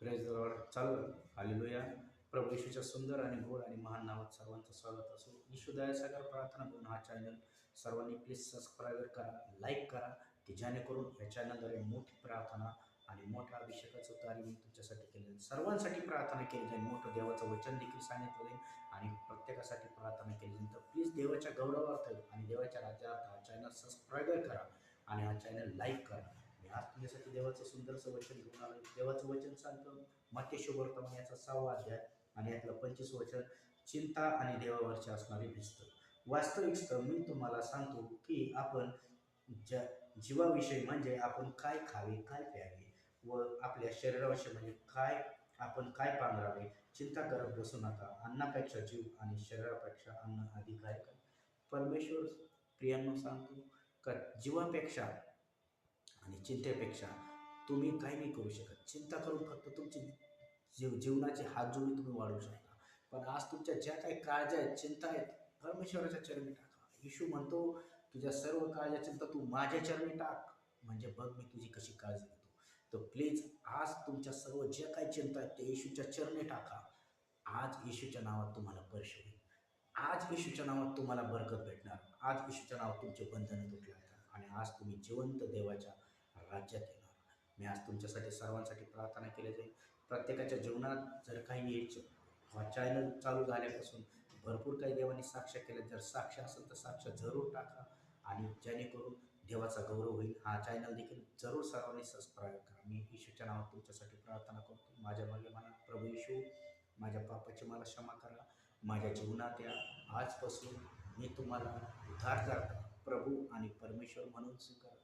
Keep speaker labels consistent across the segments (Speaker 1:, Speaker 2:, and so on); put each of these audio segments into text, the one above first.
Speaker 1: Praise the Lord. चालू hallelujah. प्रभू येशूच्या सुंदर आणि गोड आणि महान नावात सर्वांचं स्वागत असो. येशू दयासागर प्रार्थना करून हा चॅनल सर्वांनी प्लीज सबस्क्राईब करा, लाईक करा, की जेणेकरून या चॅनलद्वारे मोठी प्रार्थना आणि मोठ्या अभिषेकाचं कार्य मी तुमच्यासाठी केलं जाईल. सर्वांसाठी प्रार्थना केली जाईल. मोठं देवाचं वचन देखील सांगितलं जाईल आणि प्रत्येकासाठी प्रार्थना केली जाईल. तर प्लीज देवाच्या गौरवार्थ आणि देवाच्या राज्यात हा चॅनल सबस्क्राईब करा आणि हा चॅनल लाईक करा. मी आज तुझ्यासाठी देवाचं सुंदरसं वचन घेऊन आलो. देवाचं वचन सांगतं मत्ती शुभवर्तमान याचा 6वा अध्याय आणि यातलं 25 वचन, चिंता आणि देवावरची असणारी भिस्त. वास्तविक मी तुम्हाला सांगतो की आपण जीवाविषयी म्हणजे आपण काय खावे, काय प्यावे व आपल्या शरीराविषयी म्हणजे आपण काय पांघरावे चिंता करत बसू नका. अन्नापेक्षा जीव आणि शरीरापेक्षा अन्न अधिक आहे का? परमेश्वर प्रियांनो सांगतो का जीवापेक्षा आणि चिंतेपेक्षा तुम्ही काही नाही करू शकत. चिंता करून फक्त तुमची जीवनाची हातजोडी तुम्ही वाढवू शकता. पण आज तुमच्या ज्या काही काळज्या आहेत, चिंता आहेत, परमेश्वराच्या चरणी टाका. येशू म्हणतो, तुझ्या सर्व काळज्या चिंता तू माझ्या चरणी टाक, म्हणजे बघ मी तुझी कशी काळजी घेतो. तर प्लीज आज तुमच्या सर्व ज्या काही चिंता आहेत ते येशूच्या चरणी टाका. आज येशूच्या नावात तुम्हाला स्पर्श होईल. आज येशूच्या नावात तुम्हाला बरकत भेटणार. आज येशूच्या नावात तुमचे बंधनं तुटणार आणि आज तुम्ही जिवंत देवाच्या राज्यात येणार. मी आज तुमच्यासाठी सर्वांसाठी प्रार्थना केली जाईल. प्रत्येकाच्या जीवनात जर काही यायचं, हा चॅनल चालू झाल्यापासून भरपूर काही देवाने साक्ष केल्या. जर साक्ष असेल तर साक्ष जरूर टाका आणि जेणेकरून देवाचा गौरव होईल. हा चॅनल देखील जरूर सर्वांनी सबस्क्राईब करा. मी येशूच्या नावात तुमच्यासाठी प्रार्थना करतो. माझ्या मागे म्हणा, प्रभू येशू, माझ्या पापाची मला क्षमा करा, माझ्या जीवनात या. आजपासून मी तुम्हाला उद्धारकर्ता, प्रभू आणि परमेश्वर म्हणून स्वीकारतो.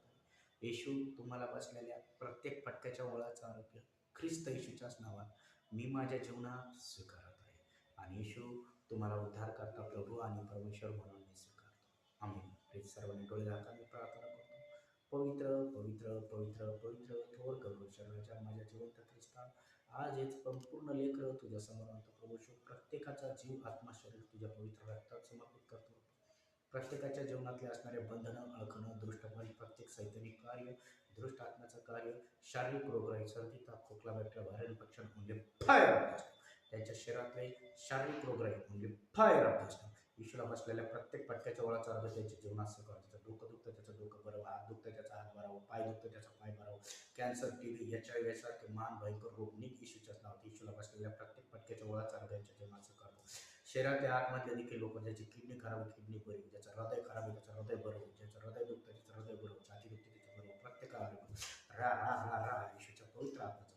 Speaker 1: येशू, तुम्हाला बसलेल्या प्रत्येक फटक्याच्या ओळाचं आरोग्य ख्रिस्त येशूच्याच नावात मी माझ्या जीवनात स्वीकारत आहे. आणि येशू, तुम्हाला उद्धारकर्ता, प्रभू आणि परमेश्वर म्हणून मी स्वीकारतो. आम्ही प्लीज सर्वांनी डोळे झाका, मी प्रार्थना करतो. पवित्र पवित्र पवित्र पवित्र थोर करू शरीराच्या माझ्या जिवंत ख्रिस्ता, आज हेच संपूर्ण लेकरं तुझ्या समोर आणतो. प्रभू, प्रत्येकाचा जीव, आत्मा, शरीर तुझ्या पवित्र रक्तात समर्पित करतो. प्रत्येकाच्या जीवनातले असणारे बंधनं, अडखणं, दृष्टफल, प्रत्येक सैतानिक कार्य, दृष्ट आत्म्याचं कार्य, शारीरिक रोगराई, सर्दी, ताप, खोकला, बॅक्टेरिया, व्हायरल इन्फेक्शन म्हणजे फायर ऑफ त्यांच्या शरीरातले शारीरिक रोगराई म्हणजे फायर ऑफ येशूला बसलेल्या प्रत्येक पटक्याच्या ओळाचा अर्थ त्यांच्या जीवनात सकाळ. त्याचं डोकं दुखतं त्याचं डोकं बरं, हात दुखतं त्याचा हात बरावं, पाय दुखतं त्याचा पाय बरावं, कॅन्सर, टीबी, HIV यासारखे महान भयंकर रोग निक येशूच्याच नावात. येशूला बसलेल्या प्रत्येक पटक्याच्या ओळाचा अर्थ त्यांच्या जीवनात सकाळ. शरीराच्या आतमधले देखील लोक, ज्याची किडनी खराब आहे किडनी बरी होईल, ज्याचं हृदय खराब आहे त्याचं हृदय बरं होईल, ज्याचं हृदय दुखतं त्याचं हृदय बरं होईल, छाती दुखते त्याचं बरं होईल, प्रत्येकाला रा रा रा रा येशूच्या पवित्र आत्म्याचा